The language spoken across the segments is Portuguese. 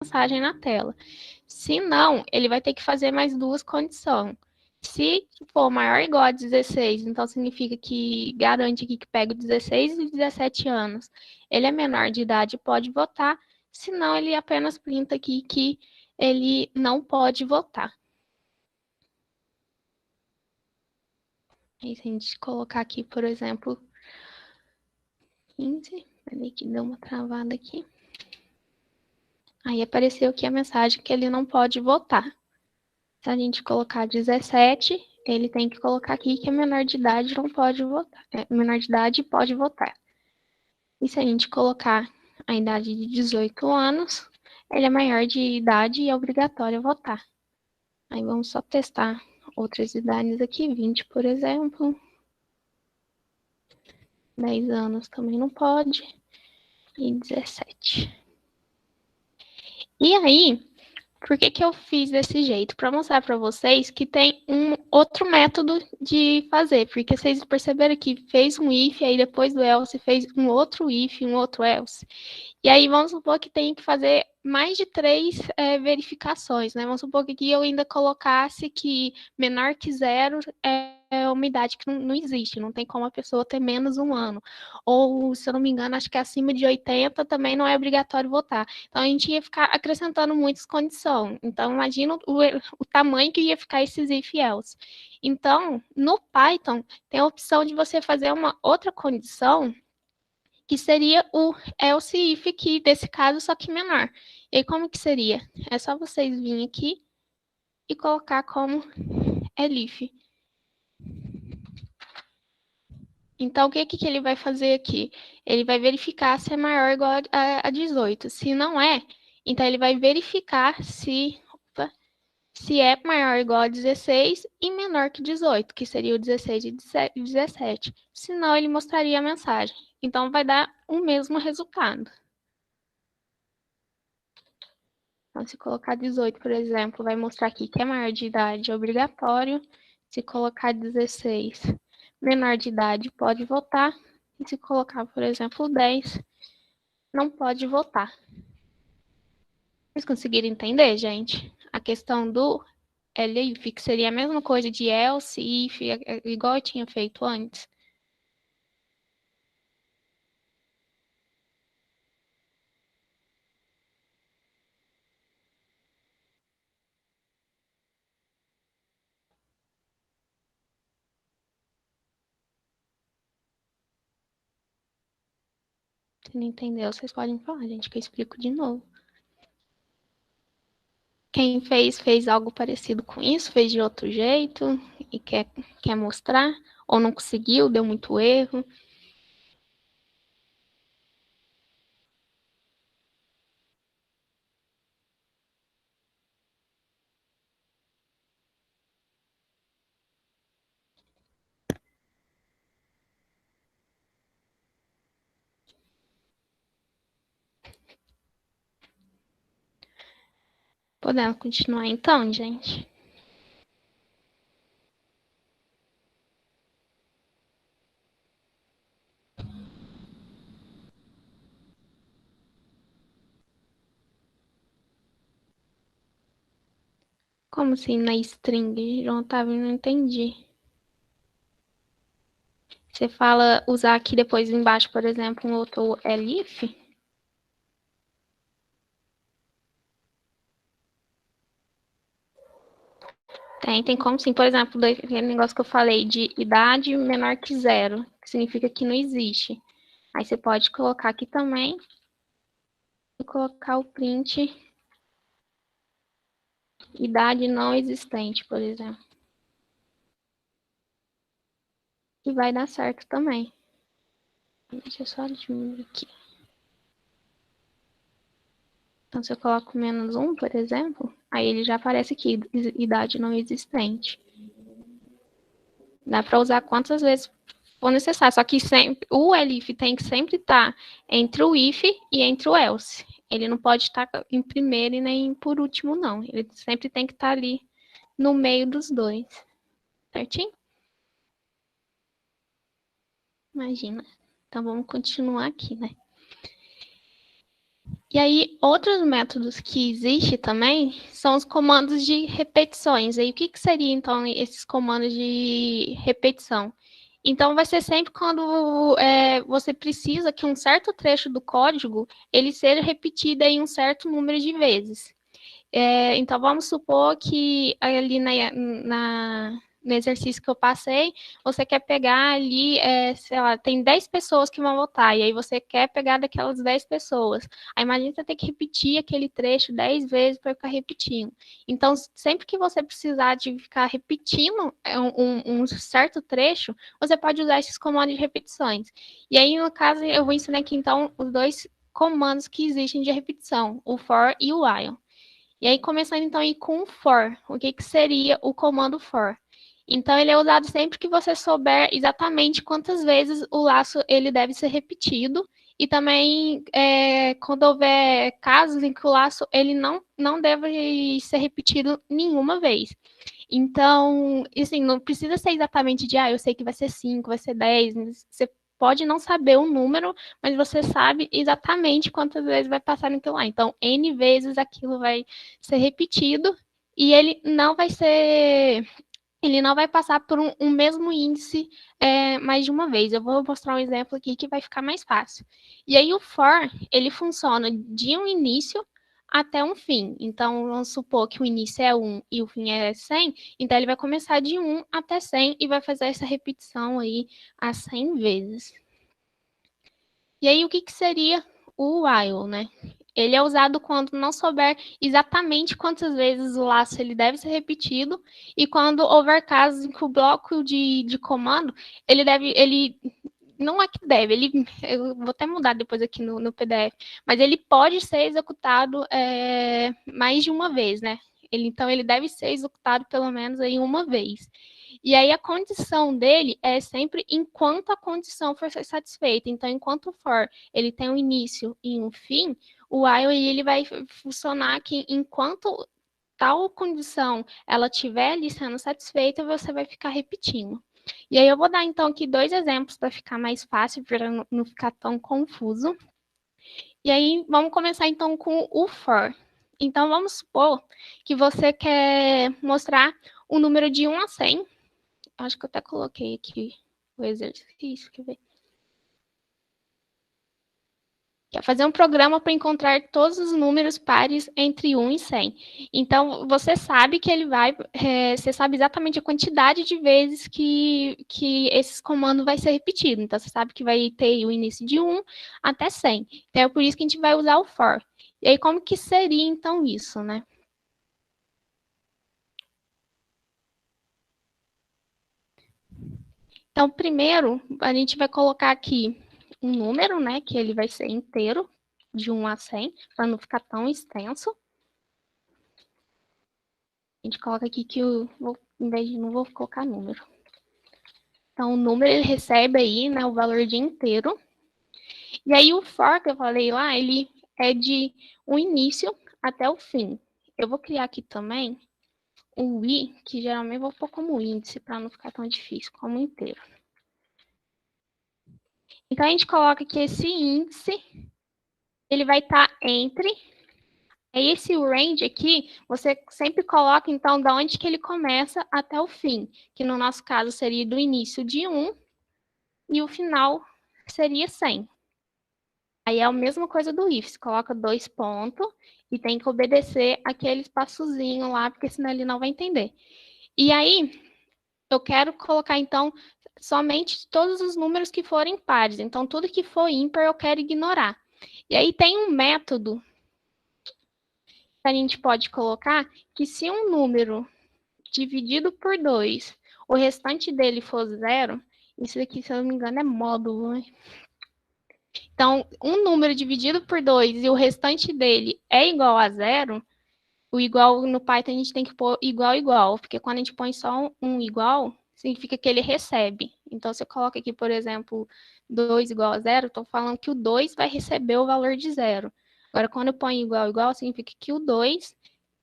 mensagem na tela. Se não, ele vai ter que fazer mais duas condições. Se for maior ou igual a 16, então significa que garante aqui que pega 16 e 17 anos. Ele é menor de idade e pode votar. Se não, ele apenas printa aqui que ele não pode votar. Aí, se a gente colocar aqui, por exemplo, 15, peraí que deu uma travada aqui. Aí apareceu aqui a mensagem que ele não pode votar. Se a gente colocar 17, ele tem que colocar aqui que é menor de idade não pode votar. Menor de idade pode votar. E se a gente colocar a idade de 18 anos, ele é maior de idade e é obrigatório votar. Aí vamos só testar outras idades aqui, 20, por exemplo. 10 anos também não pode. E 17. E aí, por que eu fiz desse jeito? Para mostrar para vocês que tem um outro método de fazer. Porque vocês perceberam que fez um if, aí depois do else fez um outro if, um outro else. E aí vamos supor que tem que fazer mais de 3 verificações, né? Vamos supor que aqui eu ainda colocasse que menor que 0 é uma idade que não existe, não tem como a pessoa ter menos 1 ano. Ou, se eu não me engano, acho que acima de 80 também não é obrigatório votar. Então, a gente ia ficar acrescentando muitas condições. Então, imagina o tamanho que ia ficar esses if e else. Então, no Python, tem a opção de você fazer uma outra condição que seria o else if aqui, desse caso, só que menor. E aí, como que seria? É só vocês virem aqui e colocar como elif. Então, o que ele vai fazer aqui? Ele vai verificar se é maior ou igual a 18. Se não é, então ele vai verificar se é maior ou igual a 16 e menor que 18, que seria o 16 e 17. Senão, ele mostraria a mensagem. Então, vai dar o mesmo resultado. Então, se colocar 18, por exemplo, vai mostrar aqui que é maior de idade, é obrigatório. Se colocar 16, menor de idade, pode votar. E se colocar, por exemplo, 10, não pode votar. Vocês conseguiram entender, gente? A questão do elif, que seria a mesma coisa de else, if, igual eu tinha feito antes. Se não entendeu, vocês podem falar, gente, que eu explico de novo. Quem fez algo parecido com isso, fez de outro jeito e quer mostrar, ou não conseguiu, deu muito erro. Podemos continuar então, gente? Como assim na string? João Otávio, não entendi. Você fala usar aqui depois embaixo, por exemplo, um outro elif? Tem como sim, por exemplo, aquele negócio que eu falei de idade menor que 0, que significa que não existe. Aí você pode colocar aqui também e colocar o print idade não existente, por exemplo. E vai dar certo também. Deixa eu só diminuir aqui. Então, se eu coloco menos 1, por exemplo, aí ele já aparece aqui, idade não existente. Dá para usar quantas vezes for necessário, só que sempre, o elif tem que sempre estar entre o if e entre o else. Ele não pode estar em primeiro e nem por último, não. Ele sempre tem que estar ali no meio dos dois. Certinho? Imagina. Então, vamos continuar aqui, né? E aí, outros métodos que existem também são os comandos de repetições. E aí, o que seria, então, esses comandos de repetição? Então, vai ser sempre quando você precisa que um certo trecho do código ele seja repetido em um certo número de vezes. Então, vamos supor que ali no exercício que eu passei, você quer pegar ali, sei lá, tem 10 pessoas que vão votar, e aí você quer pegar daquelas 10 pessoas. Aí imagina você ter que repetir aquele trecho 10 vezes para ficar repetindo. Então, sempre que você precisar de ficar repetindo um certo trecho, você pode usar esses comandos de repetições. E aí, no caso, eu vou ensinar aqui, então, os dois comandos que existem de repetição, o for e o while. E aí, começando então aí com o for. O que seria o comando for? Então, ele é usado sempre que você souber exatamente quantas vezes o laço ele deve ser repetido. E também, quando houver casos em que o laço ele não deve ser repetido nenhuma vez. Então, assim, não precisa ser exatamente de, eu sei que vai ser 5, vai ser 10. Você pode não saber o número, mas você sabe exatamente quantas vezes vai passar naquilo lá. Então, N vezes aquilo vai ser repetido e ele não vai passar por um mesmo índice mais de uma vez. Eu vou mostrar um exemplo aqui que vai ficar mais fácil. E aí o for, ele funciona de um início até um fim. Então, vamos supor que o início é 1 e o fim é 100, então ele vai começar de 1 até 100 e vai fazer essa repetição aí a 100 vezes. E aí, o que seria o while, né? Ele é usado quando não souber exatamente quantas vezes o laço ele deve ser repetido e quando houver casos em que o bloco de comando, ele não é que deve, eu vou até mudar depois aqui no PDF, mas ele pode ser executado mais de uma vez, né? Então, ele deve ser executado pelo menos aí uma vez. E aí a condição dele é sempre enquanto a condição for satisfeita. Então, enquanto for ele tem um início e um fim, o while ele vai funcionar que enquanto tal condição ela estiver ali sendo satisfeita, você vai ficar repetindo. E aí eu vou dar então aqui dois exemplos para ficar mais fácil, para não ficar tão confuso. E aí vamos começar então com o for. Então vamos supor que você quer mostrar o número de 1 a 100. Acho que eu até coloquei aqui o exercício, quer ver? Quer fazer um programa para encontrar todos os números pares entre 1 e 100. Então, você sabe que ele vai... você sabe exatamente a quantidade de vezes que esse comando vai ser repetido. Então, você sabe que vai ter o início de 1 até 100. Então, é por isso que a gente vai usar o for. E aí, como que seria, então, isso, né? Então, primeiro, a gente vai colocar aqui um número, né, que ele vai ser inteiro, de 1 a 100, para não ficar tão extenso. A gente coloca aqui que em vez de não vou colocar número. Então, o número ele recebe aí, né, o valor de inteiro. E aí, o for que eu falei lá, ele é de um início até o fim. Eu vou criar aqui também um i, que geralmente eu vou pôr como índice, para não ficar tão difícil, como inteiro. Então, a gente coloca que esse índice, ele vai estar entre... Esse range aqui, você sempre coloca, então, da onde que ele começa até o fim, que no nosso caso seria do início de 1 e o final seria 100. Aí é a mesma coisa do if, você coloca 2 pontos e tem que obedecer aquele espaçozinho lá, porque senão ele não vai entender. E aí, eu quero colocar, então, somente todos os números que forem pares. Então, tudo que for ímpar eu quero ignorar. E aí tem um método que a gente pode colocar que se um número dividido por 2, o restante dele for 0, isso aqui, se eu não me engano, é módulo, né? Então, um número dividido por 2 e o restante dele é igual a 0, o igual no Python a gente tem que pôr igual, igual, porque quando a gente põe só um igual, significa que ele recebe. Então, se eu coloco aqui, por exemplo, 2 igual a 0, estou falando que o 2 vai receber o valor de 0. Agora, quando eu ponho igual, igual, significa que o 2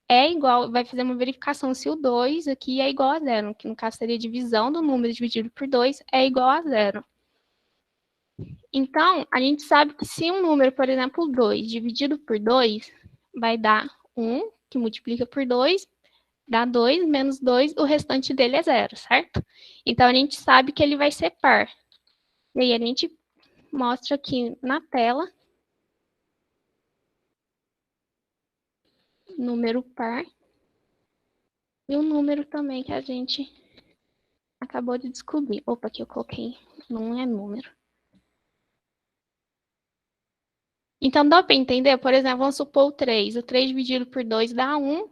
é igual, vai fazer uma verificação se o 2 aqui é igual a 0, que no caso seria a divisão do número dividido por 2 é igual a 0. Então, a gente sabe que se um número, por exemplo, 2, dividido por 2, vai dar 1, que multiplica por 2, dá 2, menos 2, o restante dele é 0, certo? Então, a gente sabe que ele vai ser par. E aí, a gente mostra aqui na tela, número par, e o número também que a gente acabou de descobrir. Opa, aqui eu coloquei, não é número. Então, dá para entender? Por exemplo, vamos supor o 3. O 3 dividido por 2 dá 1,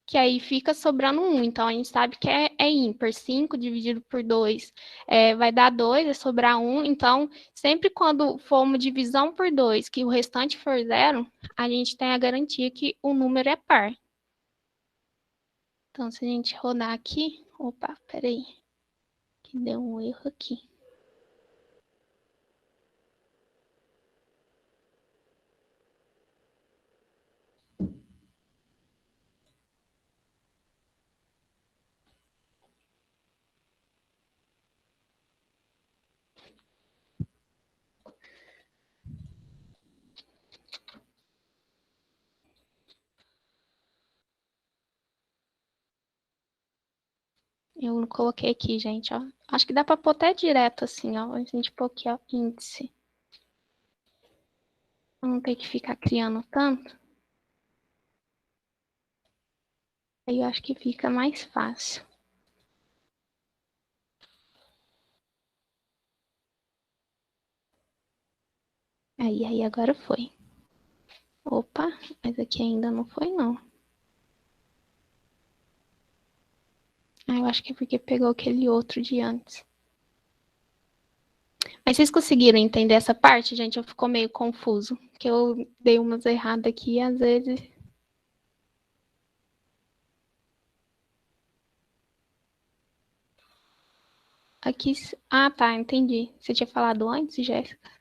que aí fica sobrando 1. Então, a gente sabe que é ímpar. 5 dividido por 2 vai dar 2, vai sobrar 1. Então, sempre quando for uma divisão por 2, que o restante for 0, a gente tem a garantia que o número é par. Então, se a gente rodar aqui... Opa, peraí. Que deu um erro aqui. Eu não coloquei aqui, gente, ó. Acho que dá para pôr até direto assim, ó. A gente pôr aqui, ó, índice. Não ter que ficar criando tanto. Aí eu acho que fica mais fácil. Aí agora foi. Opa, mas aqui ainda não foi, não. Ah, eu acho que é porque pegou aquele outro de antes. Mas vocês conseguiram entender essa parte, gente? Eu ficou meio confuso. Que eu dei umas erradas aqui e às vezes... Aqui... Ah, tá, entendi. Você tinha falado antes, Jéssica?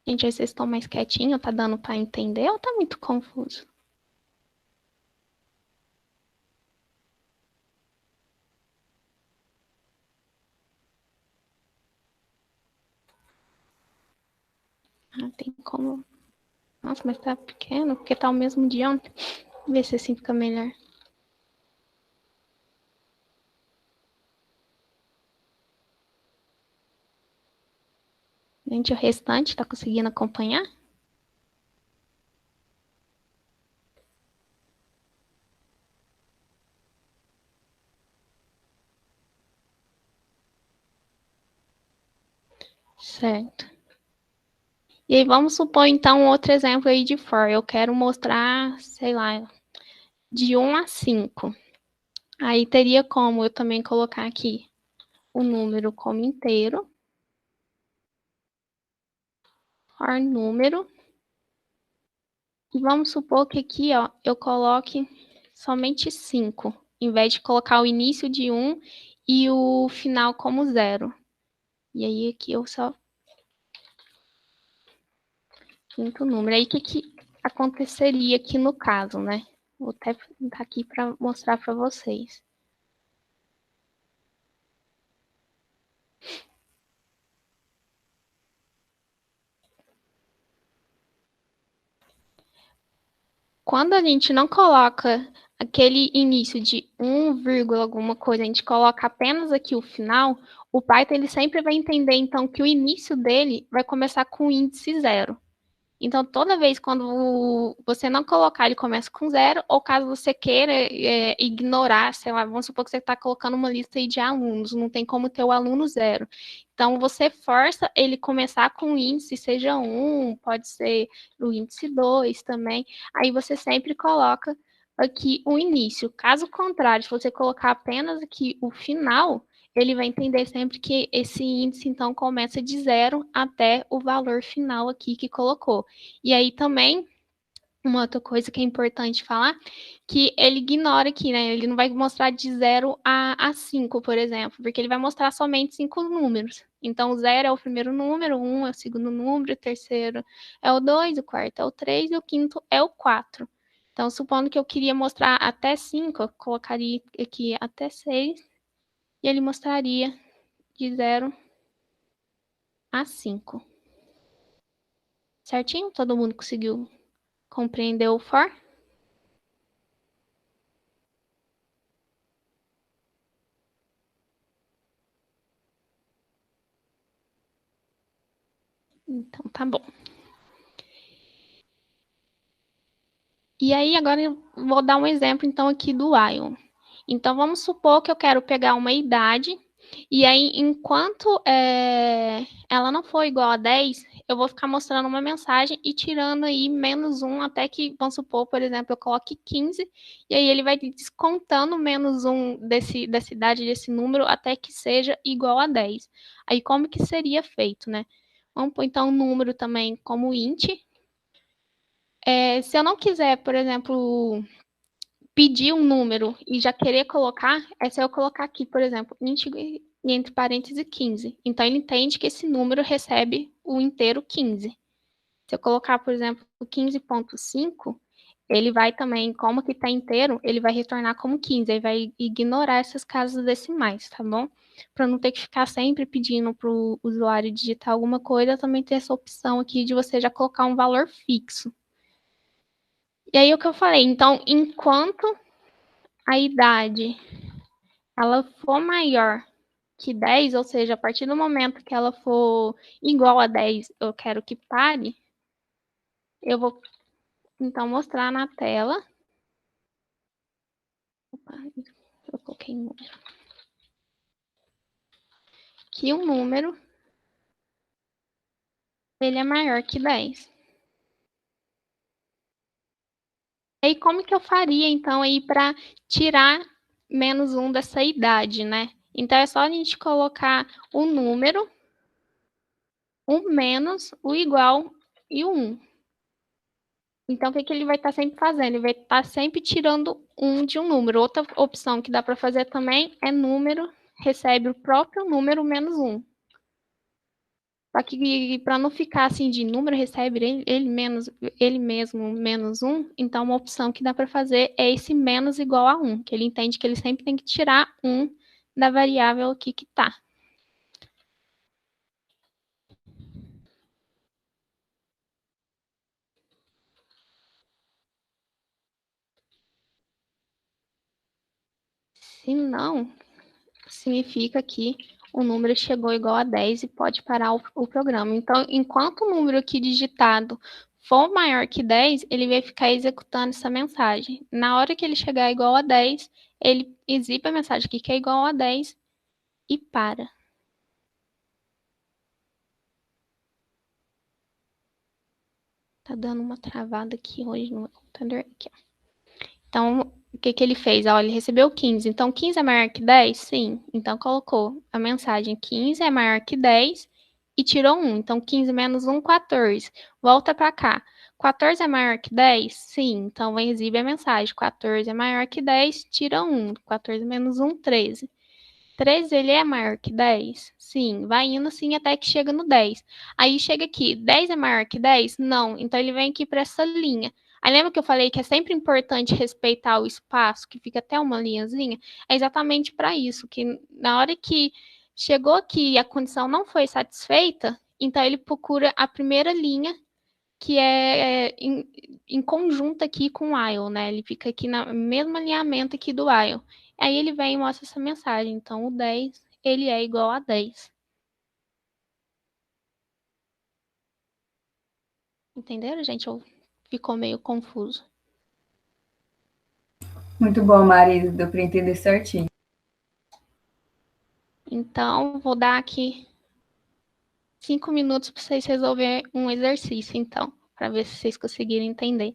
Gente, aí vocês estão mais quietinhos? Tá dando pra entender ou tá muito confuso? Ah, tem como... Nossa, mas tá pequeno, porque tá o mesmo de ontem. Ver se assim fica melhor. Gente, o restante tá conseguindo acompanhar? Certo. E aí, vamos supor, então, outro exemplo aí de for. Eu quero mostrar, sei lá, de 1 a 5. Aí teria como eu também colocar aqui o número como inteiro, for número. E vamos supor que aqui, ó, eu coloque somente 5, em vez de colocar o início de 1 e o final como 0. E aí aqui eu só quinto número. Aí o que aconteceria aqui no caso, né? Vou até pintar aqui para mostrar para vocês. Quando a gente não coloca aquele início de 1, alguma coisa, a gente coloca apenas aqui o final, o Python ele sempre vai entender, então, que o início dele vai começar com o índice 0. Então, toda vez quando você não colocar, ele começa com 0, ou caso você queira ignorar, sei lá, vamos supor que você está colocando uma lista aí de alunos, não tem como ter o aluno 0. Então, você força ele começar com o índice, seja 1, pode ser o índice 2 também. Aí você sempre coloca aqui o início. Caso contrário, se você colocar apenas aqui o final, ele vai entender sempre que esse índice, então, começa de 0 até o valor final aqui que colocou. E aí também, uma outra coisa que é importante falar, que ele ignora aqui, né? Ele não vai mostrar de 0 a 5, por exemplo, porque ele vai mostrar somente 5 números. Então, o 0 é o primeiro número, o 1 é o segundo número, o terceiro é o 2, o quarto é o 3 e o quinto é o 4. Então, supondo que eu queria mostrar até 5, eu colocaria aqui até 6, e ele mostraria de 0 a 5. Certinho? Todo mundo conseguiu compreender o for? Então, tá bom. E aí, agora eu vou dar um exemplo, então, aqui do while. Então, vamos supor que eu quero pegar uma idade, e aí, enquanto ela não for igual a 10, eu vou ficar mostrando uma mensagem e tirando aí menos 1 até que, vamos supor, por exemplo, eu coloque 15, e aí ele vai descontando menos 1 dessa idade, desse número, até que seja igual a 10. Aí, como que seria feito, né? Vamos pôr, então, um número também como int. Se eu não quiser, por exemplo, pedir um número e já querer colocar, é se eu colocar aqui, por exemplo, int entre parênteses 15. Então, ele entende que esse número recebe o inteiro 15. Se eu colocar, por exemplo, 15.5, ele vai também, como que está inteiro, ele vai retornar como 15. Ele vai ignorar essas casas decimais, tá bom? Para não ter que ficar sempre pedindo para o usuário digitar alguma coisa, também tem essa opção aqui de você já colocar um valor fixo. E aí, o que eu falei, então, enquanto a idade ela for maior que 10, ou seja, a partir do momento que ela for igual a 10, eu quero que pare, eu vou, então, mostrar na tela. Opa, eu coloquei número. Que o número, ele é maior que 10. E aí, como que eu faria, então, aí para tirar menos 1 dessa idade, né? Então, é só a gente colocar o número, o menos, o igual e o 1. Então, o que, que ele vai estar sempre fazendo? Ele vai estar sempre tirando 1 de um número. Outra opção que dá para fazer também é número, recebe o próprio número menos 1. Só que para não ficar assim de número, recebe ele mesmo menos 1, então uma opção que dá para fazer é esse menos igual a 1, que ele entende que ele sempre tem que tirar 1 da variável aqui que está. Se não, significa que o número chegou igual a 10 e pode parar o programa. Então, enquanto o número aqui digitado for maior que 10, ele vai ficar executando essa mensagem. Na hora que ele chegar igual a 10, ele exibe a mensagem aqui que é igual a 10 e para. Tá dando uma travada aqui hoje no meu computador. Aqui, ó. Então, o que, que ele fez? Ó, ele recebeu 15. Então, 15 é maior que 10? Sim. Então, colocou a mensagem 15 é maior que 10 e tirou 1. Então, 15 menos 1, 14. Volta para cá. 14 é maior que 10? Sim. Então, exibe a mensagem. 14 é maior que 10, tira 1. 14 menos 1, 13. 13, ele é maior que 10? Sim. Vai indo assim até que chega no 10. Aí chega aqui, 10 é maior que 10? Não. Então, ele vem aqui para essa linha. Aí lembra que eu falei que é sempre importante respeitar o espaço, que fica até uma linhazinha? É exatamente para isso, que na hora que chegou aqui e a condição não foi satisfeita, então ele procura a primeira linha, que é em conjunto aqui com o while, né? Ele fica aqui no mesmo alinhamento aqui do while. Aí ele vem e mostra essa mensagem. Então, o 10, ele é igual a 10. Entenderam, gente? Ou ficou meio confuso? Muito bom, Mari, deu para entender certinho. Então, vou dar aqui 5 minutos para vocês resolverem um exercício, então, para ver se vocês conseguirem entender.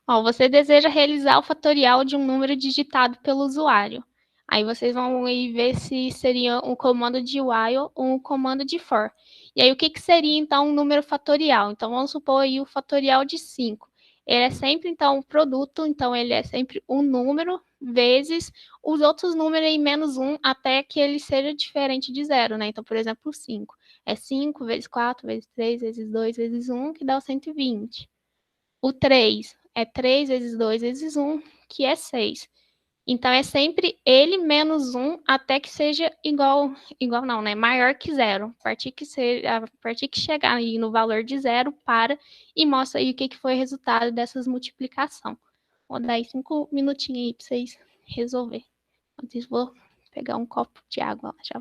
Ó, você deseja realizar o fatorial de um número digitado pelo usuário. Aí vocês vão aí ver se seria um comando de while ou um comando de for. E aí, o que, que seria, então, um número fatorial? Então, vamos supor aí o fatorial de 5. Ele é sempre, então, um produto, então, ele é sempre um número vezes os outros números em menos 1 até que ele seja diferente de 0, né? Então, por exemplo, 5. É 5 vezes 4 vezes 3 vezes 2 vezes 1, que dá o 120. O 3 é 3 vezes 2 vezes 1, que é 6. Então, é sempre ele menos 1 até que seja igual não, né? Maior que zero. A partir que chegar aí no valor de zero, para e mostra aí o que foi o resultado dessas multiplicação. Vou dar aí 5 minutinhos aí para vocês resolver. Enquanto isso, vou pegar um copo de água. Já.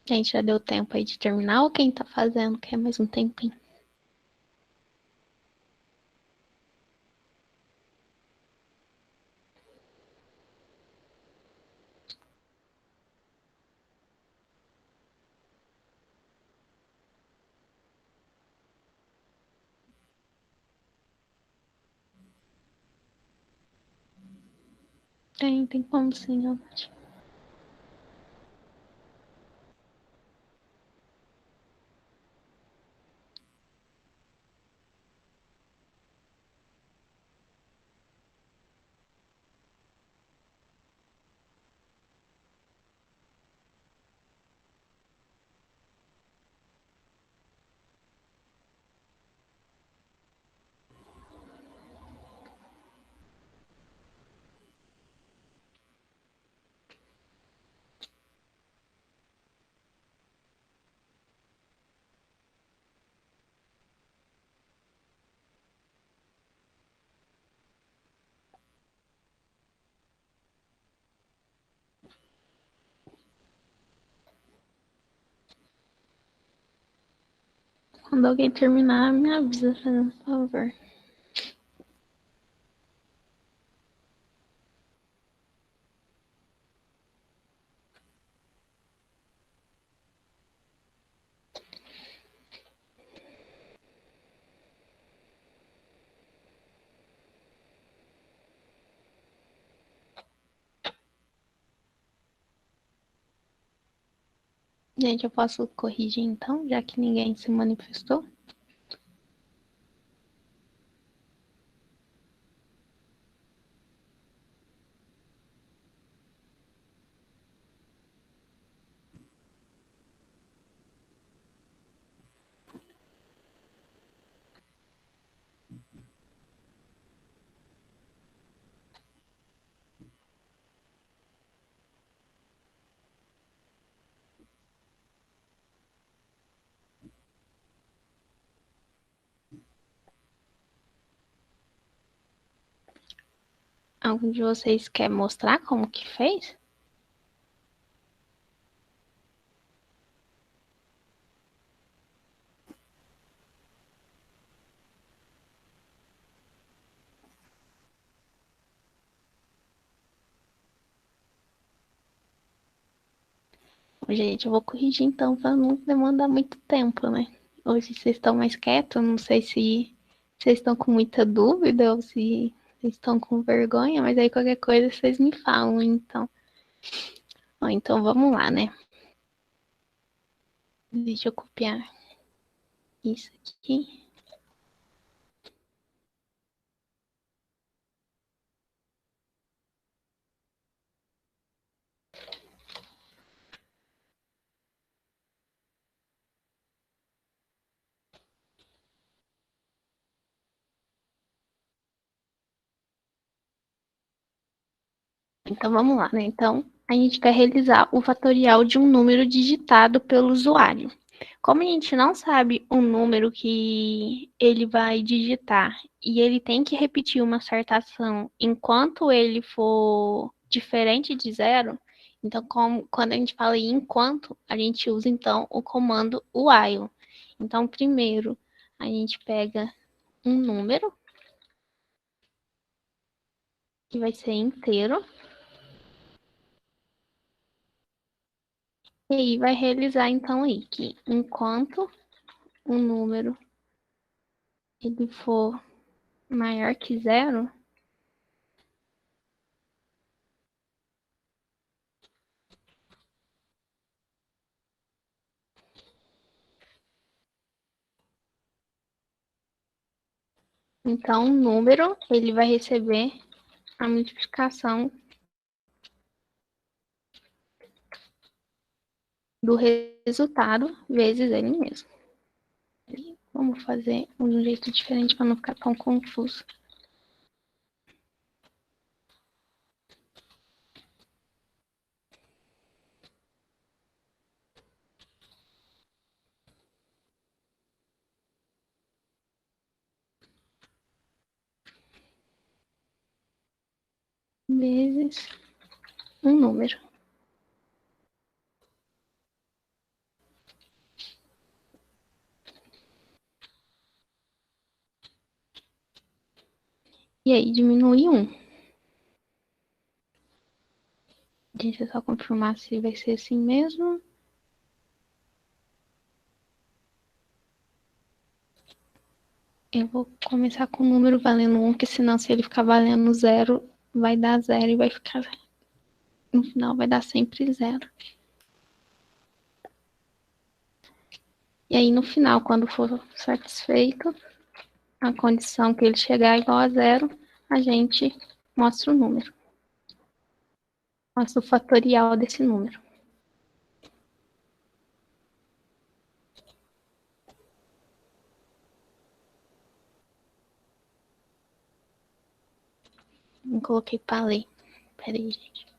Gente, já deu tempo aí de terminar ou quem tá fazendo quer mais um tempinho? Tem como sim, ó. Quando alguém terminar, me avisa, fazendo um favor. Gente, eu posso corrigir então, já que ninguém se manifestou? Algum de vocês quer mostrar como que fez? Gente, eu vou corrigir então para não demandar muito tempo, né? Hoje vocês estão mais quietos, não sei se vocês estão com muita dúvida ou se vocês estão com vergonha, mas aí qualquer coisa vocês me falam, então. Ó, então vamos lá, né? Deixa eu copiar isso aqui. Então vamos lá, né? Então a gente vai realizar o fatorial de um número digitado pelo usuário. Como a gente não sabe o número que ele vai digitar e ele tem que repetir uma certa ação enquanto ele for diferente de zero, então quando a gente fala em enquanto, a gente usa então o comando while. Então primeiro a gente pega um número que vai ser inteiro e aí vai realizar então aí que enquanto um número ele for maior que zero, então o número ele vai receber a multiplicação do resultado vezes ele mesmo. Vamos fazer de um jeito diferente para não ficar tão confuso. Vezes um número. E aí diminui um. Deixa eu só confirmar se vai ser assim mesmo. Eu vou começar com o número valendo 1, porque senão se ele ficar valendo 0, vai dar 0 e vai ficar... No final vai dar sempre 0. E aí no final, quando for satisfeito a condição que ele chegar igual a 0, a gente mostra o número. Mostra o fatorial desse número. Não coloquei para ler. Peraí, gente.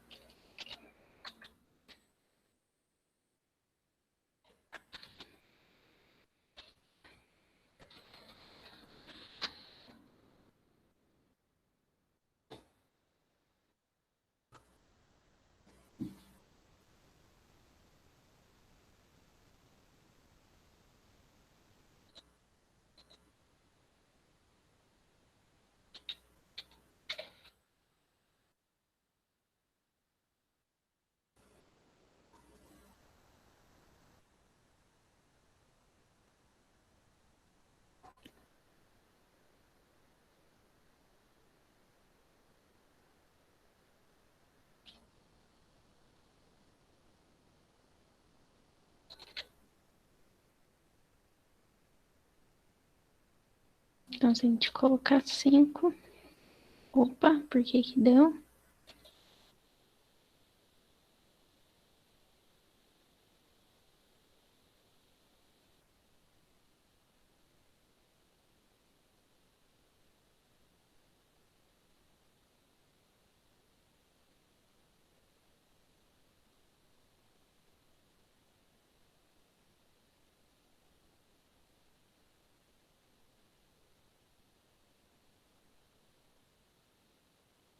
Então, se a gente colocar 5... Opa, por que que deu?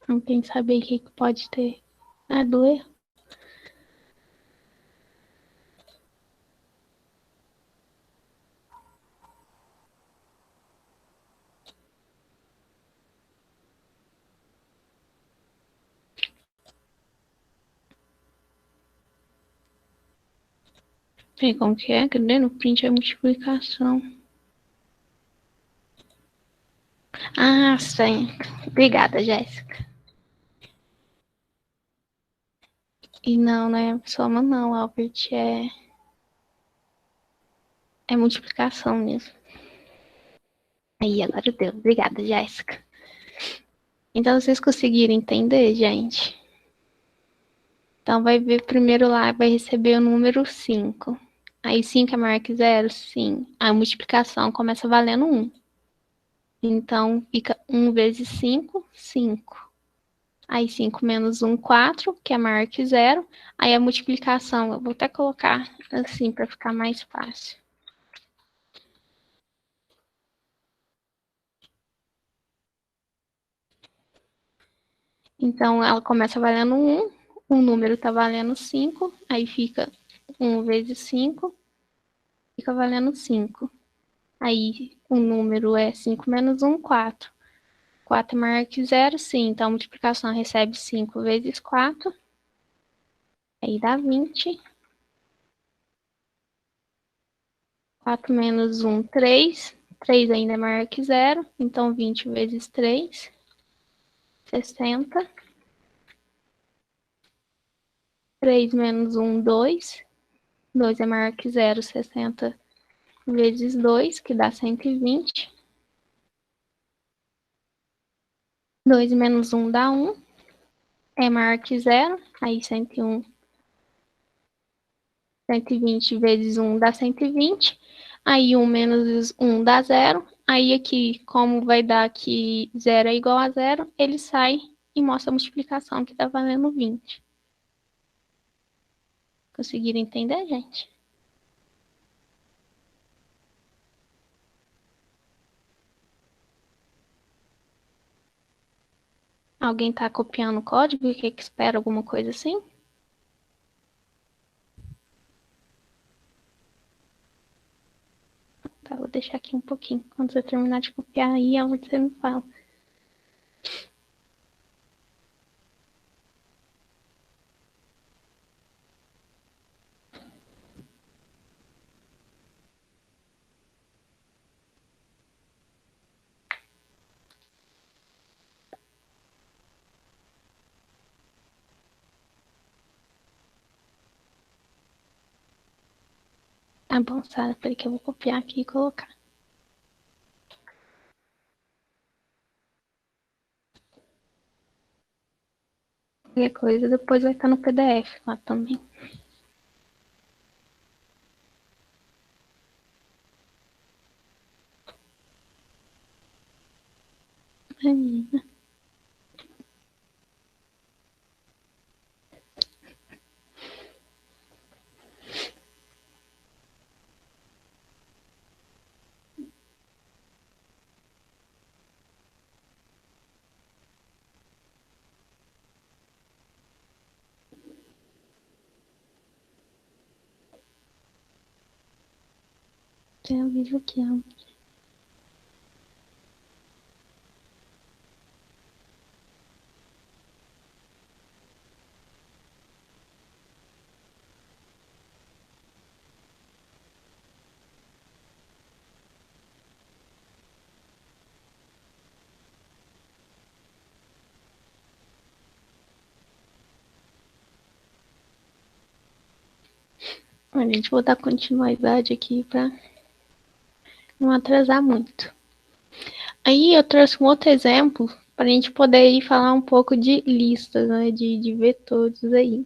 Alguém sabe o que pode ter dado erro? Vê como que é? Cadê? No print é multiplicação. Ah, sim. Obrigada, Jéssica. E não é soma não, Albert. É multiplicação mesmo. Aí, agora deu. Obrigada, Jéssica. Então, vocês conseguiram entender, gente? Então, vai ver primeiro lá, vai receber o número 5. Aí, 5 é maior que 0? Sim. A multiplicação começa valendo 1. Então, fica 1 vezes 5, 5. Aí, 5 menos 1, 4, que é maior que 0. Aí, a multiplicação, eu vou até colocar assim, para ficar mais fácil. Então, ela começa valendo 1, o número está valendo 5, aí fica 1 vezes 5, fica valendo 5. Aí, o número é 5 menos 1, 4. 4 é maior que 0, sim. Então, a multiplicação recebe 5 vezes 4. Aí dá 20. 4 menos 1, 3. 3 ainda é maior que 0. Então, 20 vezes 3, 60. 3 menos 1, 2. 2 é maior que 0, 60 vezes 2, que dá 120. 2 menos 1 dá 1. É maior que 0. Aí 101. 120 vezes 1 dá 120. Aí 1 menos 1 dá 0. Aí aqui, como vai dar que 0 é igual a 0, ele sai e mostra a multiplicação, que está valendo 20. Conseguiram entender, gente? Alguém está copiando o código e que espera alguma coisa assim? Tá, vou deixar aqui um pouquinho. Quando você terminar de copiar aí, você me fala. Tá bom, Sara. Peraí que eu vou copiar aqui e colocar. Qualquer coisa depois vai estar no PDF lá também. Menina. Tem um vídeo aqui, ó. A gente vou dar continuidade aqui para não atrasar muito. Aí eu trouxe um outro exemplo para a gente poder ir falar um pouco de listas, né, de vetores aí.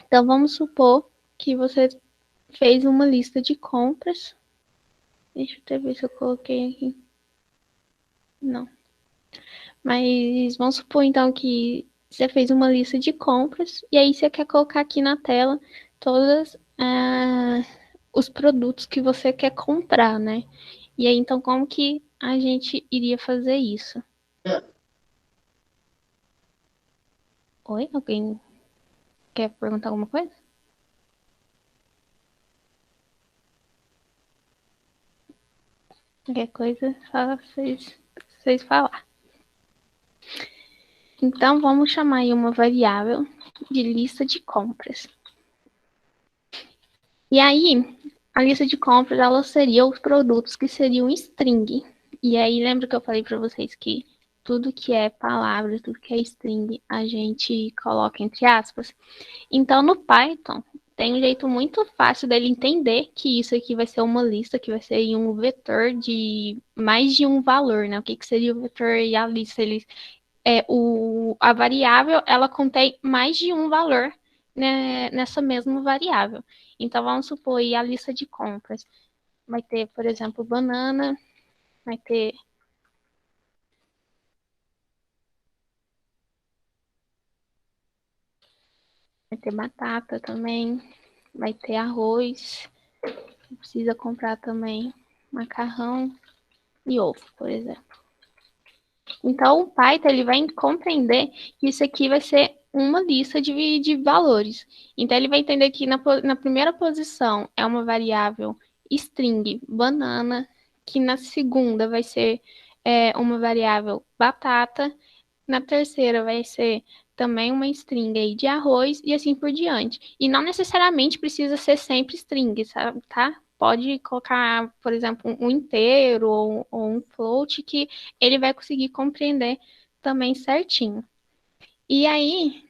Então vamos supor que você fez uma lista de compras. Deixa eu até ver se eu coloquei aqui. Não. Mas vamos supor então que você fez uma lista de compras e aí você quer colocar aqui na tela todos os produtos que você quer comprar, né? E aí então como que a gente iria fazer isso? Oi? Alguém quer perguntar alguma coisa? Qualquer coisa, só vocês falar. Então vamos chamar aí uma variável de lista de compras. E aí, a lista de compras, ela seria os produtos que seriam string. E aí, lembra que eu falei para vocês que tudo que é palavra, tudo que é string, a gente coloca entre aspas? Então, no Python, tem um jeito muito fácil dele entender que isso aqui vai ser uma lista, que vai ser um vetor de mais de um valor, né? O que seria o vetor e a lista? A variável, ela contém mais de um valor, né, nessa mesma variável. Então, vamos supor aí a lista de compras. Vai ter, por exemplo, banana, vai ter batata também, vai ter arroz, precisa comprar também macarrão e ovo, por exemplo. Então, o Python ele vai compreender que isso aqui vai ser uma lista de valores. Então, ele vai entender que na primeira posição é uma variável string banana, que na segunda vai ser uma variável batata, na terceira vai ser também uma string aí de arroz e assim por diante. E não necessariamente precisa ser sempre string, sabe, tá? Pode colocar, por exemplo, um inteiro ou um float que ele vai conseguir compreender também certinho. E aí,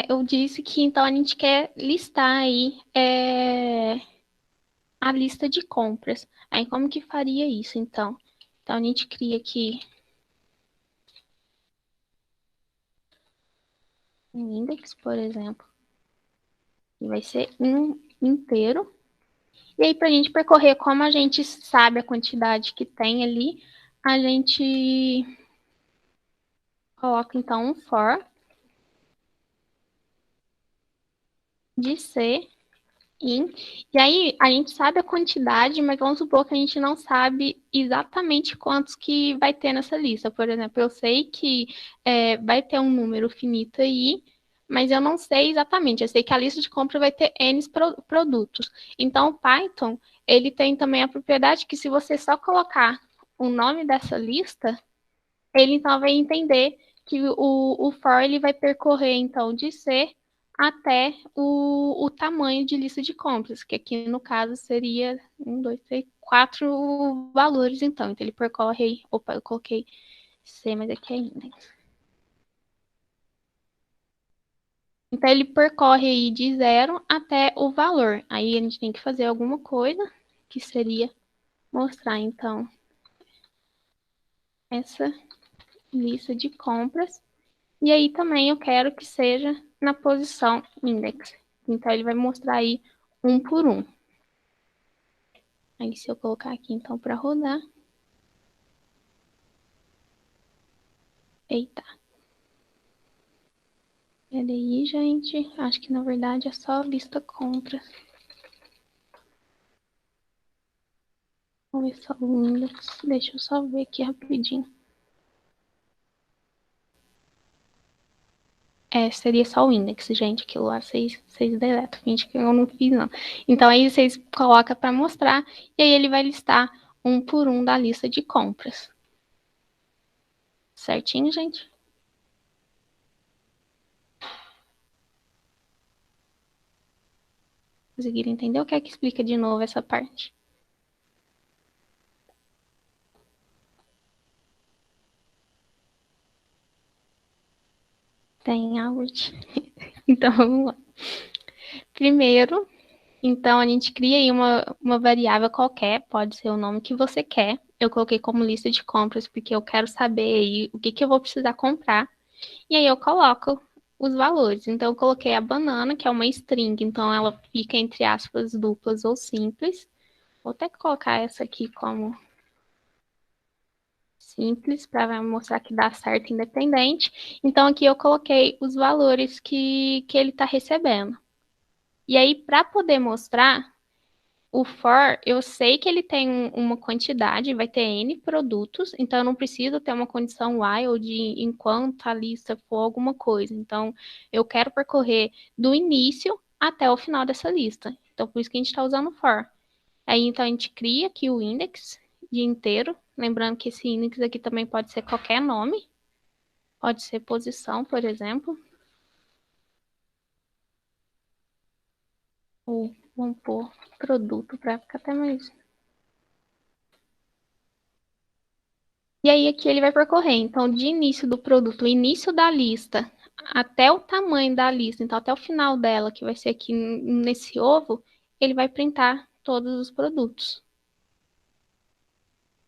eu disse que então a gente quer listar aí a lista de compras. Aí como que faria isso, então? Então a gente cria aqui um index, por exemplo, que vai ser um inteiro. E aí, para a gente percorrer como a gente sabe a quantidade que tem ali, a gente coloca então um for de C in. E aí a gente sabe a quantidade, mas vamos supor que a gente não sabe exatamente quantos que vai ter nessa lista. Por exemplo, eu sei que vai ter um número finito aí, mas eu não sei exatamente. Eu sei que a lista de compra vai ter N produtos. Então, o Python, ele tem também a propriedade que se você só colocar o nome dessa lista, ele então vai entender que o for ele vai percorrer então de C até o tamanho de lista de compras, que aqui no caso seria 1, 2, 3, 4 valores então. Então ele percorre aí, opa, eu coloquei C, mas aqui é index. Então ele percorre aí de 0 até o valor. Aí a gente tem que fazer alguma coisa, que seria mostrar então essa lista de compras. E aí também eu quero que seja na posição index. Então ele vai mostrar aí um por um. Aí se eu colocar aqui então para rodar. Eita. Peraí, gente. Acho que na verdade é só lista compras. Vamos ver só o index. Deixa eu só ver aqui rapidinho. Seria só o index, gente. Aquilo lá vocês deletam. Finge que eu não fiz, não. Então aí vocês colocam para mostrar. E aí ele vai listar um por um da lista de compras. Certinho, gente? Conseguiram entender? O que é que explica de novo essa parte? Tem Albert. Então, vamos lá. Primeiro, Então, a gente cria aí uma variável qualquer, pode ser o nome que você quer. Eu coloquei como lista de compras, porque eu quero saber aí o que, que eu vou precisar comprar. E aí eu coloco os valores. Então, eu coloquei a banana, que é uma string, então ela fica entre aspas duplas ou simples. Vou até colocar essa aqui como simples, para mostrar que dá certo independente. Então, aqui eu coloquei os valores que ele está recebendo. E aí, para poder mostrar, o for, eu sei que ele tem uma quantidade, vai ter N produtos, então eu não preciso ter uma condição while de enquanto a lista for alguma coisa. Então, eu quero percorrer do início até o final dessa lista. Então, por isso que a gente está usando for. Aí, então, a gente cria aqui o index de inteiro. Lembrando que esse index aqui também pode ser qualquer nome. Pode ser posição, por exemplo. Ou vamos pôr produto para ficar até mais. E aí aqui ele vai percorrer, então, de início do produto, o início da lista, até o tamanho da lista, então até o final dela, que vai ser aqui nesse ovo, ele vai printar todos os produtos.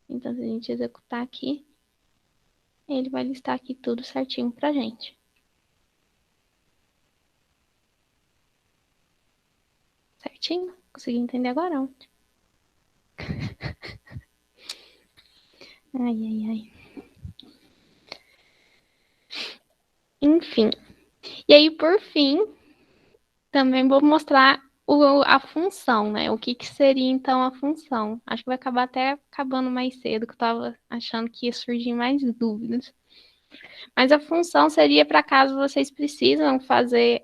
Então, se a gente executar aqui, ele vai listar aqui tudo certinho pra gente. Certinho? Consegui entender agora? Ai, ai, ai. Enfim. E aí, por fim, também vou mostrar a função, né? O que, que seria, então, a função. Acho que vai acabar até acabando mais cedo, que eu estava achando que ia surgir mais dúvidas. Mas a função seria para caso vocês precisam fazer...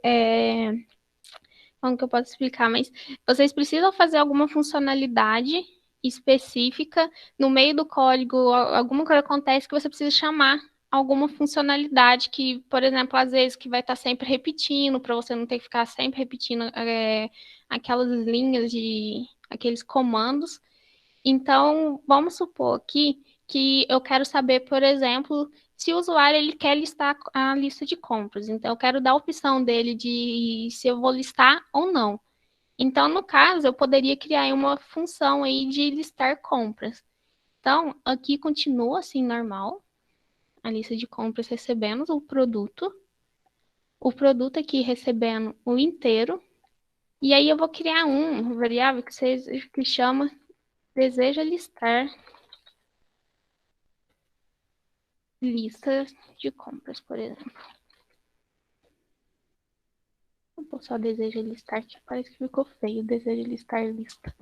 Como que eu posso explicar? Mas vocês precisam fazer alguma funcionalidade específica no meio do código, alguma coisa acontece que você precisa chamar alguma funcionalidade que, por exemplo, às vezes que vai estar sempre repetindo, para você não ter que ficar sempre repetindo aquelas linhas de aqueles comandos. Então, vamos supor aqui que eu quero saber, por exemplo, se o usuário ele quer listar a lista de compras. Então, eu quero dar a opção dele de se eu vou listar ou não. Então, no caso, eu poderia criar uma função aí de listar compras. Então, aqui continua assim normal, a lista de compras recebendo o produto aqui recebendo o inteiro, e aí eu vou criar uma variável que chama deseja listar lista de compras, por exemplo. Eu só deseja listar, que parece que ficou feio, deseja listar lista.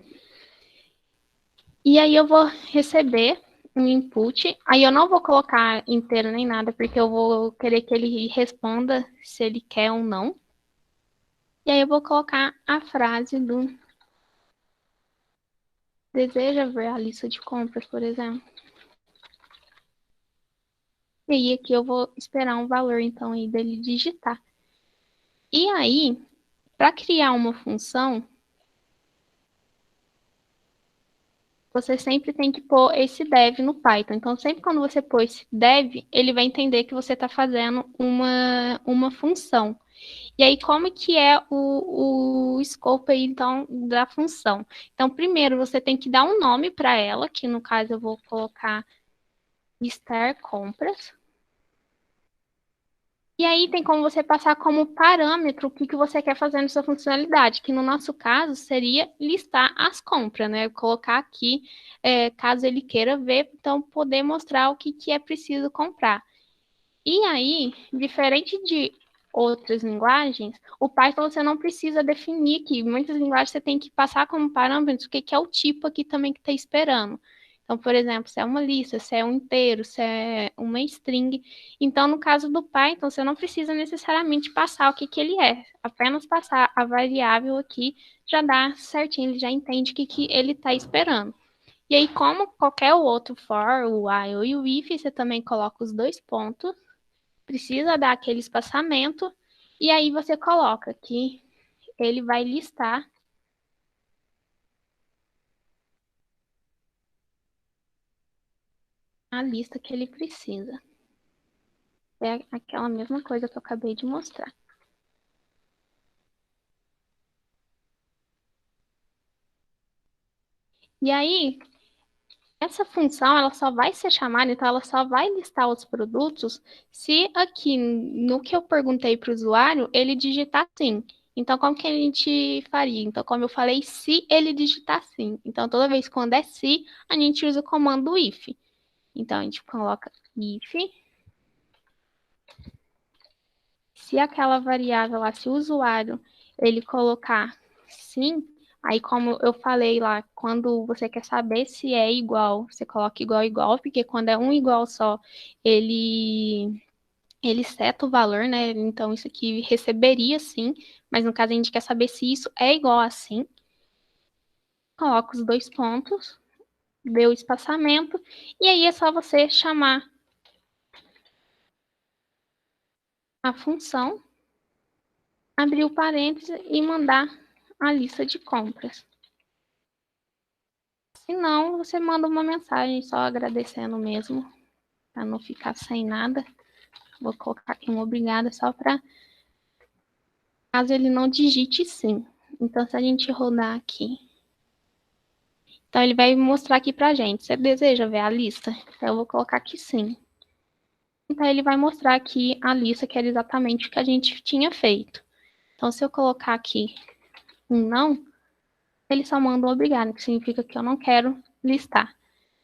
E aí eu vou receber um input. Aí eu não vou colocar inteiro nem nada, porque eu vou querer que ele responda se ele quer ou não. E aí eu vou colocar a frase do deseja ver a lista de compras, por exemplo. E aí aqui eu vou esperar um valor, então, aí dele digitar. E aí, para criar uma função, você sempre tem que pôr esse dev no Python. Então, sempre quando você pôr esse dev, ele vai entender que você está fazendo uma função. E aí, como que é o scope aí, então, da função? Então, primeiro, você tem que dar um nome para ela, que no caso eu vou colocar listar compras. E aí tem como você passar como parâmetro o que, que você quer fazer nessa funcionalidade, que no nosso caso seria listar as compras, né? Colocar aqui, caso ele queira ver, então poder mostrar o que, que é preciso comprar. E aí, diferente de outras linguagens, o Python você não precisa definir aqui. Muitas linguagens você tem que passar como parâmetros o que, que é o tipo aqui também que está esperando. Então, por exemplo, se é uma lista, se é um inteiro, se é uma string. Então, no caso do Python, você não precisa necessariamente passar o que, que ele é. Apenas passar a variável aqui já dá certinho, ele já entende o que, que ele está esperando. E aí, como qualquer outro for, o while e o if, você também coloca os dois pontos, precisa dar aquele espaçamento, e aí você coloca que ele vai listar a lista que ele precisa. É aquela mesma coisa que eu acabei de mostrar. E aí, essa função, ela só vai ser chamada, então ela só vai listar os produtos se aqui, no que eu perguntei para o usuário, ele digitar sim. Então, como que a gente faria? Então, como eu falei, se ele digitar sim. Então, toda vez quando é se, a gente usa o comando if. Então, a gente coloca if. Se aquela variável lá, se o usuário, ele colocar sim, aí como eu falei lá, quando você quer saber se é igual, você coloca igual, igual, porque quando é um igual só, ele seta o valor, né? Então, isso aqui receberia sim, mas no caso a gente quer saber se isso é igual a sim. Coloca os dois pontos, vê o espaçamento, e aí é só você chamar a função, abrir o parênteses e mandar a lista de compras. Se não, você manda uma mensagem só agradecendo mesmo, para não ficar sem nada. Vou colocar aqui um obrigada só para caso ele não digite sim. Então, se a gente rodar aqui, então ele vai mostrar aqui pra gente. Você deseja ver a lista? Então, eu vou colocar aqui sim. Então, ele vai mostrar aqui a lista, que era exatamente o que a gente tinha feito. Então, se eu colocar aqui um não, ele só manda um obrigado, que significa que eu não quero listar.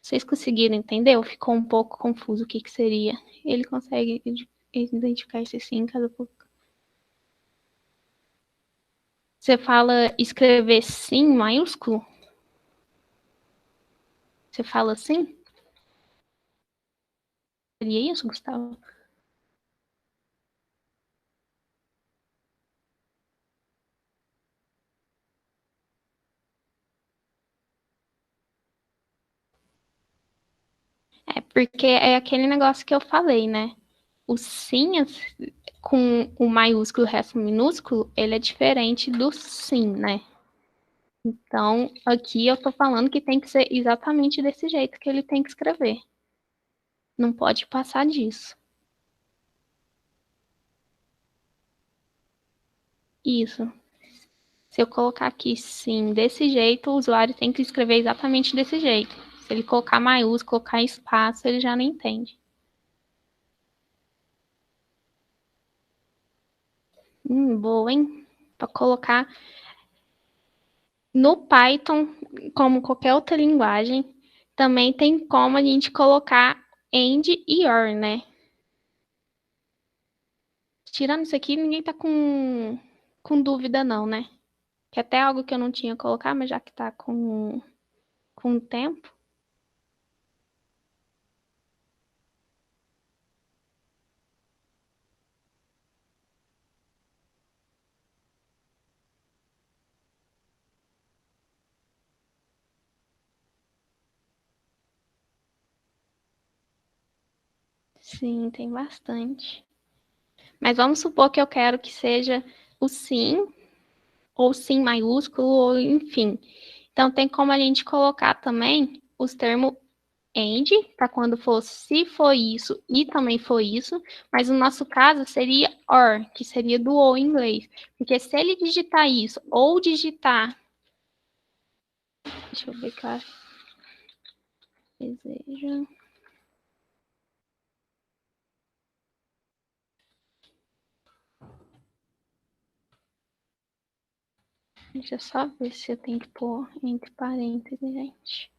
Vocês conseguiram entender? Ficou um pouco confuso o que seria. Ele consegue identificar esse sim, caso pouco. Você fala escrever sim maiúsculo? Você fala assim? Seria isso, Gustavo? É porque é aquele negócio que eu falei, né? O sim com o maiúsculo e o resto minúsculo, ele é diferente do sim, né? Então, aqui eu tô falando que tem que ser exatamente desse jeito que ele tem que escrever. Não pode passar disso. Isso. Se eu colocar aqui sim desse jeito, o usuário tem que escrever exatamente desse jeito. Se ele colocar maiúsculo, colocar espaço, ele já não entende. Boa, hein? Para colocar no Python, como qualquer outra linguagem, também tem como a gente colocar and e or, né? Tirando isso aqui, ninguém tá com dúvida não, né? Que até algo que eu não tinha colocado, mas já que tá com tempo. Sim, tem bastante. Mas vamos supor que eu quero que seja o sim, ou sim maiúsculo, ou enfim. Então, tem como a gente colocar também os termos and, para quando for se for isso e também for isso, mas no nosso caso seria or, que seria do ou em inglês. Porque se ele digitar isso ou digitar. Deixa eu ver, claro. Deseja. Deixa eu só ver se eu tenho que pôr entre parênteses, gente.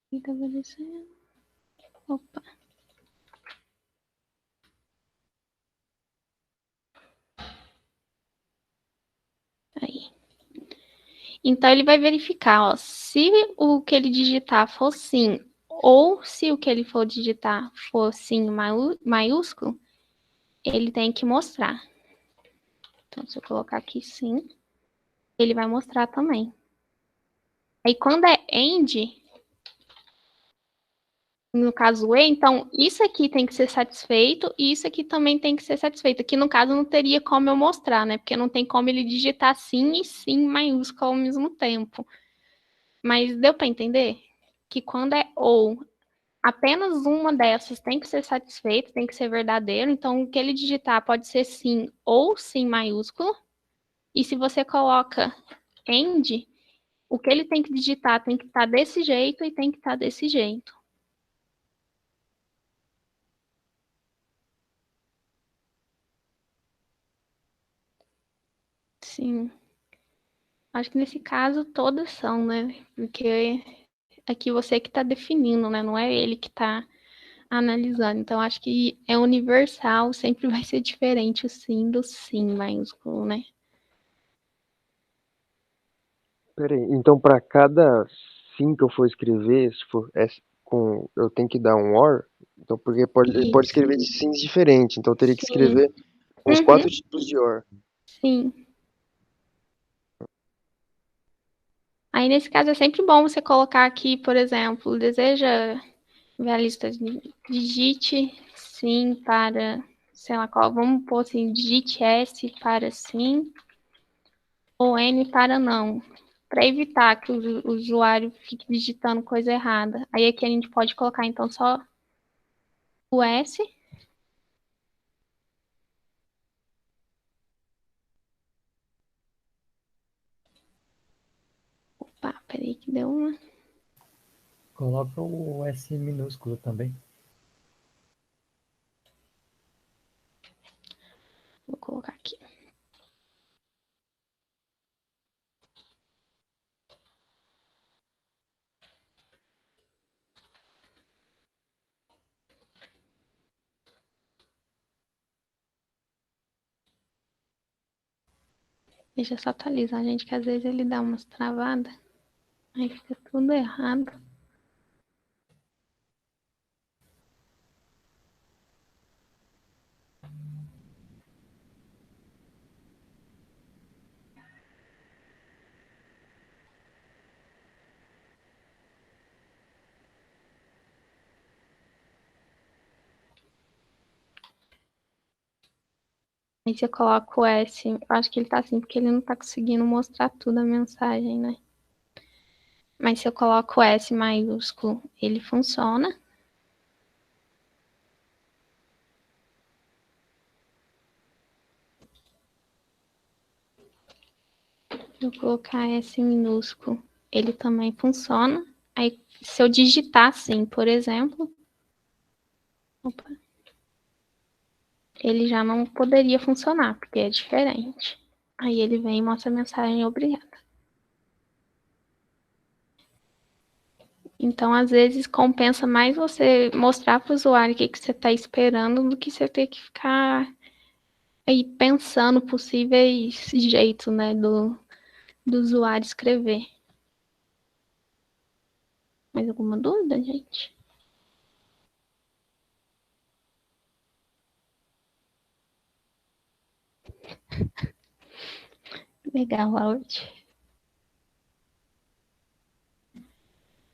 E tá aparecendo. Opa. Aí. Então, ele vai verificar, ó, se o que ele digitar for sim, ou se o que ele for digitar for sim maiúsculo, ele tem que mostrar. Então, se eu colocar aqui sim, ele vai mostrar também. Aí, quando é end, no caso e, então, isso aqui tem que ser satisfeito e isso aqui também tem que ser satisfeito. Aqui, no caso, não teria como eu mostrar, né? Porque não tem como ele digitar sim e sim maiúsculo ao mesmo tempo. Mas deu para entender? Que quando é ou, apenas uma dessas tem que ser satisfeita, tem que ser verdadeiro. Então, o que ele digitar pode ser sim ou sim maiúsculo. E se você coloca end, o que ele tem que digitar tem que estar desse jeito e tem que estar desse jeito. Sim. Acho que nesse caso todas são, né? Porque aqui você que está definindo, né? Não é ele que está analisando. Então, acho que é universal, sempre vai ser diferente o sim do sim maiúsculo, né? Peraí, então para cada sim que eu for escrever, se for eu tenho que dar um or? Então, porque ele pode Isso. escrever de sims diferentes, então eu teria que Sim. escrever uns Uhum. 4 tipos de or. Sim. Aí, nesse caso, é sempre bom você colocar aqui, por exemplo, deseja ver a lista de digite sim para, sei lá qual, vamos pôr assim, digite S para sim ou N para não, para evitar que o usuário fique digitando coisa errada. Aí aqui a gente pode colocar então só o S. Opa, peraí que deu uma. Coloca o S minúsculo também. Vou colocar aqui. Deixa eu só atualizar, gente, que às vezes ele dá umas travadas. Aí fica tudo errado. Aí você coloca o S. Eu acho que ele tá assim, porque ele não tá conseguindo mostrar tudo a mensagem, né? Mas se eu coloco o S maiúsculo, ele funciona. Se eu colocar S minúsculo, ele também funciona. Aí, se eu digitar assim, por exemplo, opa, ele já não poderia funcionar, porque é diferente. Aí ele vem e mostra a mensagem obrigada. Então, às vezes, compensa mais você mostrar para o usuário o que você está esperando do que você ter que ficar aí pensando possíveis jeitos, né, do usuário escrever. Mais alguma dúvida, gente? Legal, Laura.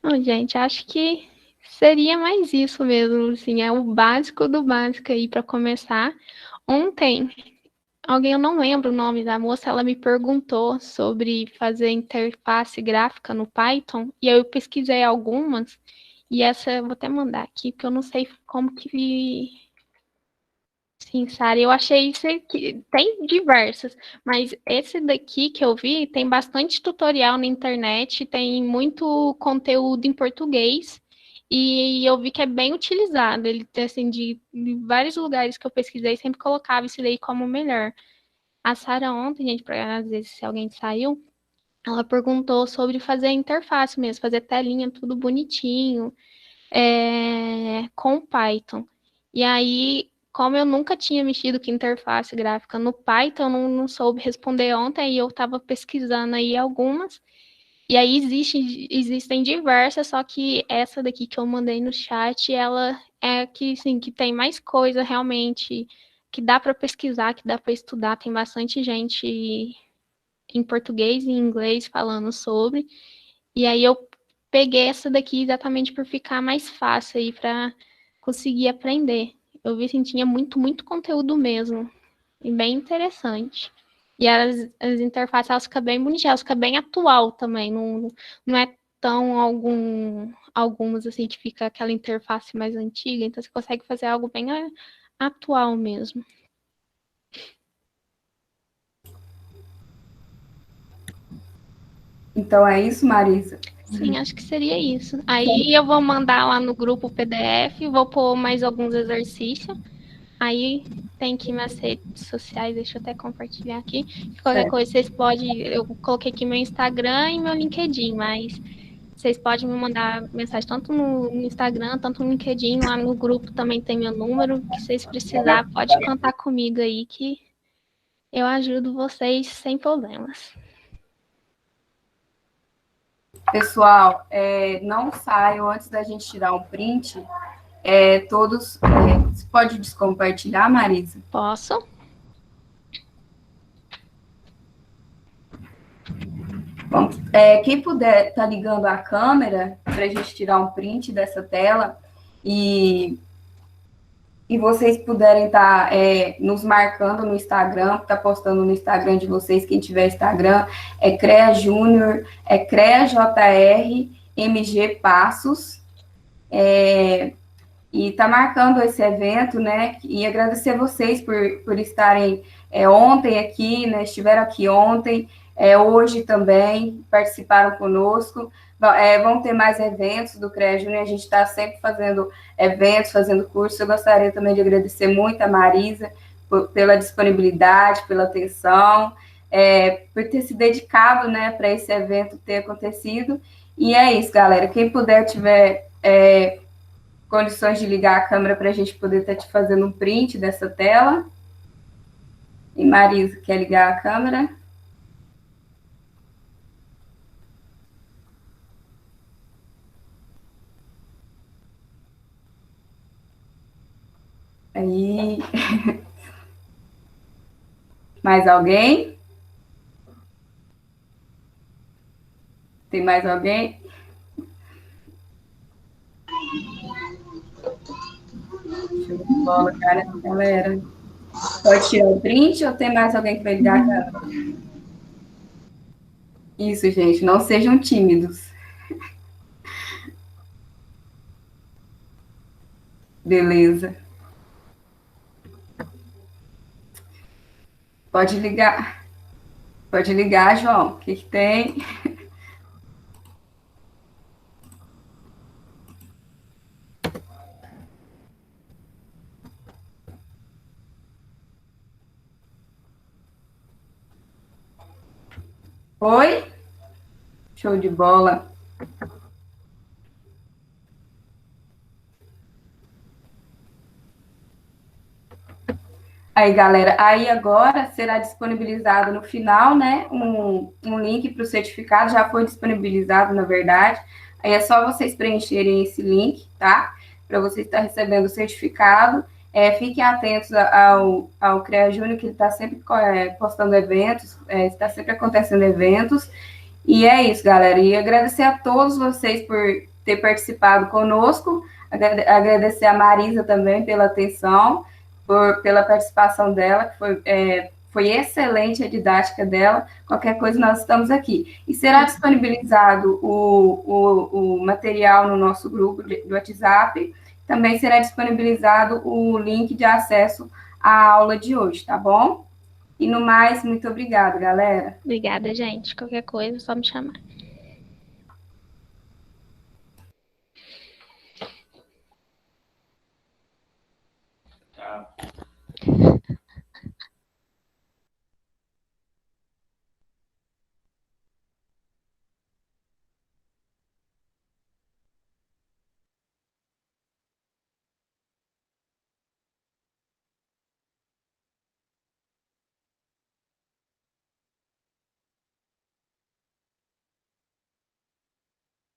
Bom, gente, acho que seria mais isso mesmo, assim, é o básico do básico aí para começar. Ontem, alguém, eu não lembro o nome da moça, ela me perguntou sobre fazer interface gráfica no Python, e eu pesquisei algumas, e essa eu vou até mandar aqui, porque eu não sei como que. Sim, Sara, eu achei isso aqui, tem diversas, mas esse daqui que eu vi tem bastante tutorial na internet, tem muito conteúdo em português, e eu vi que é bem utilizado. Ele tem, assim, de vários lugares que eu pesquisei, sempre colocava isso daí como melhor. A Sara ontem, gente, pra, às vezes se alguém saiu, ela perguntou sobre fazer a interface mesmo, fazer telinha, tudo bonitinho, com Python. E aí, como eu nunca tinha mexido com interface gráfica no Python, eu não soube responder ontem, e eu estava pesquisando aí algumas. E aí existem diversas, só que essa daqui que eu mandei no chat, ela é que, assim, que tem mais coisa realmente, que dá para pesquisar, que dá para estudar, tem bastante gente em português e em inglês falando sobre. E aí eu peguei essa daqui exatamente por ficar mais fácil aí para conseguir aprender. Eu vi que tinha muito conteúdo mesmo. E bem interessante. E as interfaces, elas ficam bem bonitinhas, elas ficam bem atual também. Não é tão algumas assim que fica aquela interface mais antiga, então você consegue fazer algo bem atual mesmo. Então é isso, Marisa? Sim, acho que seria isso. Aí eu vou mandar lá no grupo o PDF, vou pôr mais alguns exercícios. Aí tem que ir nas redes sociais, deixa eu até compartilhar aqui. Qualquer coisa, vocês podem. Eu coloquei aqui meu Instagram e meu LinkedIn, mas vocês podem me mandar mensagem tanto no Instagram, tanto no LinkedIn, lá no grupo também tem meu número. Que vocês precisar, pode contar comigo aí que eu ajudo vocês sem problemas. Pessoal, não saiam antes da gente tirar um print. Todos. Você pode descompartilhar, Marisa? Posso? Bom, quem puder tá ligando a câmera para a gente tirar um print dessa tela e vocês puderem estar nos marcando no Instagram, tá postando no Instagram de vocês, quem tiver Instagram, CREA Júnior, CREA JR MG Passos, e tá marcando esse evento, né? E agradecer a vocês por estarem ontem aqui, né? Estiveram aqui ontem, hoje também, participaram conosco. Vão ter mais eventos do CREA Júnior, a gente está sempre fazendo eventos, fazendo cursos. Eu gostaria também de agradecer muito a Marisa pela disponibilidade, pela atenção, por ter se dedicado, né, para esse evento ter acontecido. E é isso, galera. Quem puder, tiver condições de ligar a câmera para a gente poder estar te fazendo um print dessa tela. E Marisa, quer ligar a câmera? Aí. Mais alguém? Tem mais alguém? Show de bola, cara, galera. Pode tirar o print ou tem mais alguém que vai ligar a câmera? Isso, gente, não sejam tímidos. Beleza. Pode ligar. Pode ligar, João. O que tem? Oi? Show de bola. Aí, galera, aí agora será disponibilizado no final, né, um link para o certificado, já foi disponibilizado, na verdade. Aí é só vocês preencherem esse link, tá? Para você estar recebendo o certificado. Fiquem atentos ao CREA Júnior, que ele está sempre postando eventos, está sempre acontecendo eventos. E é isso, galera. E agradecer a todos vocês por ter participado conosco, agradecer a Marisa também pela atenção, pela participação dela, que foi excelente a didática dela. Qualquer coisa, nós estamos aqui. E será disponibilizado o material no nosso grupo do WhatsApp. Também será disponibilizado o link de acesso à aula de hoje, tá bom? E no mais, muito obrigada, galera. Obrigada, gente. Qualquer coisa, é só me chamar.